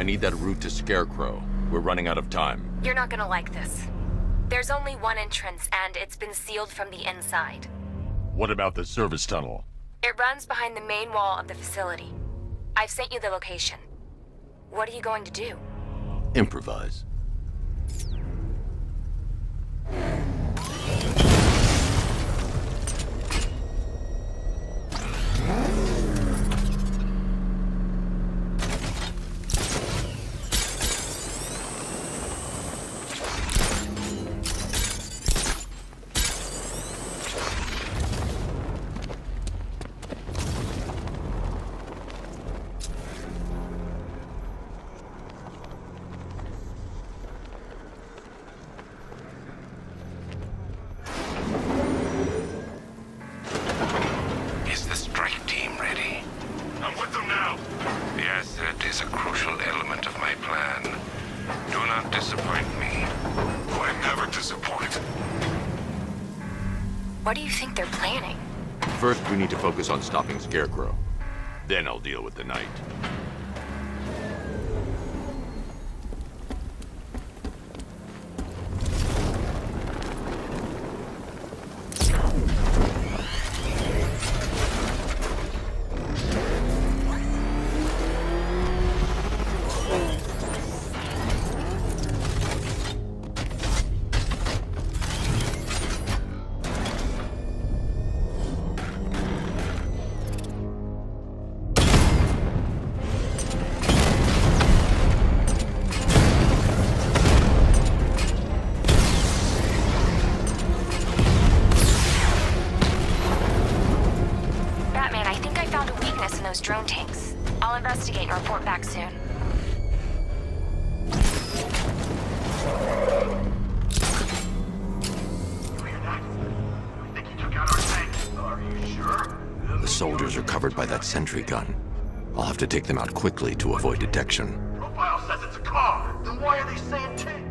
I need that route to Scarecrow. We're running out of time. You're not gonna like this. There's only one entrance, and it's been sealed from the inside. What about the service tunnel? It runs behind the main wall of the facility. I've sent you the location. What are you going to do? Improvise. What do you think they're planning? First, we need to focus on stopping Scarecrow. Then I'll deal with the Knight. Those drone tanks. I'll investigate and report back soon. You hear that? I think he took out our tank. Are you sure? The soldiers are covered by that sentry gun. I'll have to take them out quickly to avoid detection. Profile says it's a car. Then why are they saying tank?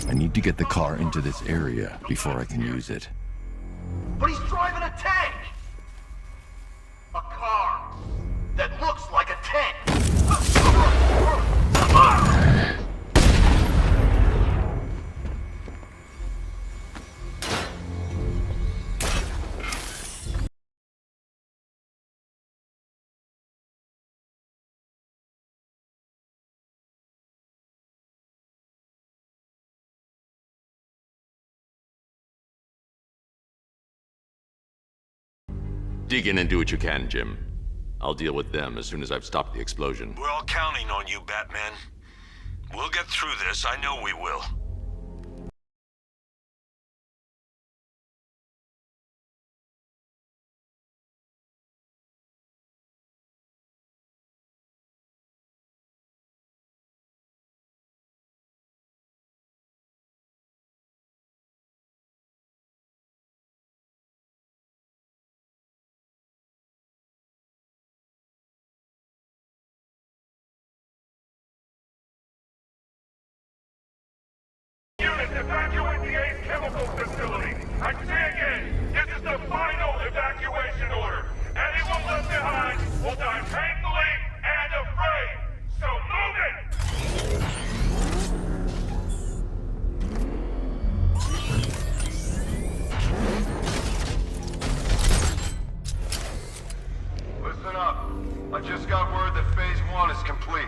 I need to get the car into this area before I can use it. But he's driving a tank! A car that looks like a tank! Dig in and do what you can, Jim. I'll deal with them as soon as I've stopped the explosion. We're all counting on you, Batman. We'll get through this, I know we will. Evacuate the Ace Chemical Facility! I say again, this is the final evacuation order! Anyone left behind will die painfully and afraid! So move it! Listen up. I just got word that Phase 1 is complete.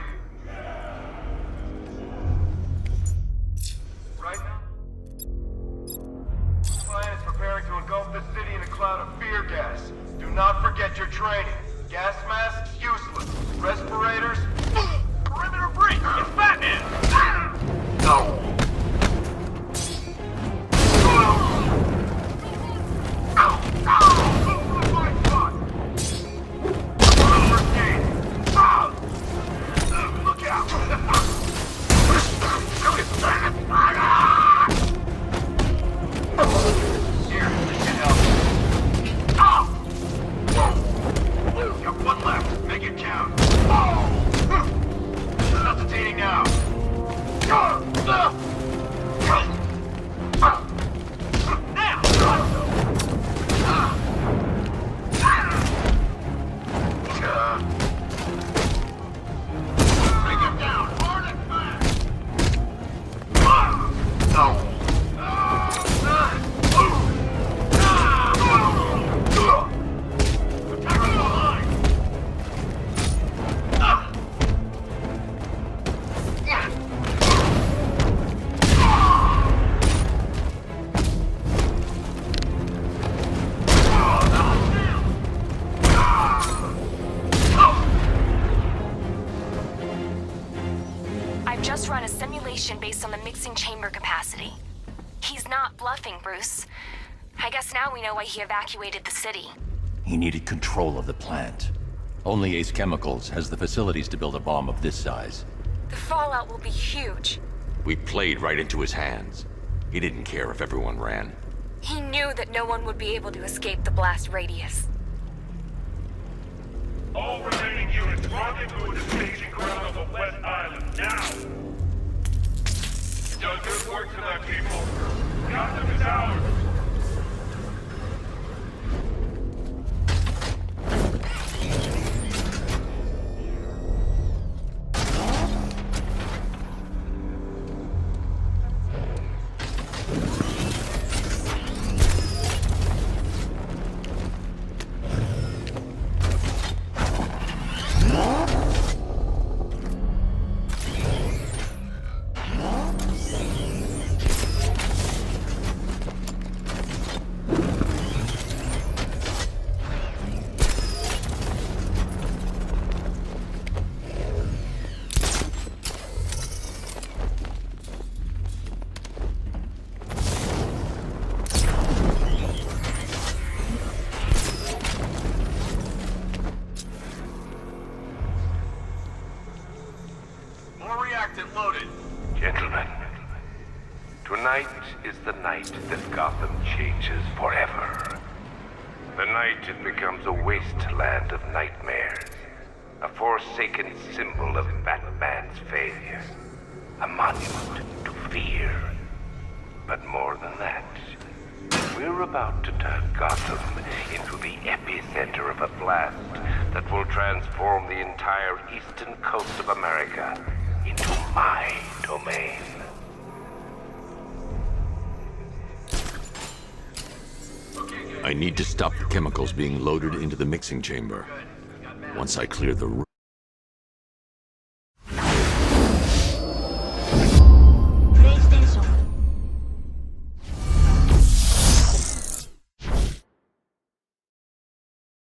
Right now, the plan is preparing to engulf the city in a cloud of fear gas. Do not forget your training. Gas masks, useless. Respirators, perimeter breach! It's Batman! No! Look out! Here, this can help. Got one left. Make it count. just run a simulation based on the mixing chamber capacity. He's not bluffing, Bruce. I guess now we know why he evacuated the city. He needed control of the plant. Only Ace Chemicals has the facilities to build a bomb of this size. The fallout will be huge. We played right into his hands. He didn't care if everyone ran. He knew that no one would be able to escape the blast radius. All remaining units rendezvous at the staging ground of the West Island, now! You've done good work tonight, people. Gotham is ours! Loaded. Gentlemen, tonight is the night that Gotham changes forever. The night it becomes a wasteland of nightmares, a forsaken symbol of Batman's failure, a monument to fear. But more than that, we're about to turn Gotham into the epicenter of a blast that will transform the entire eastern coast of America into my domain. I need to stop the chemicals being loaded into the mixing chamber. Once I clear the room...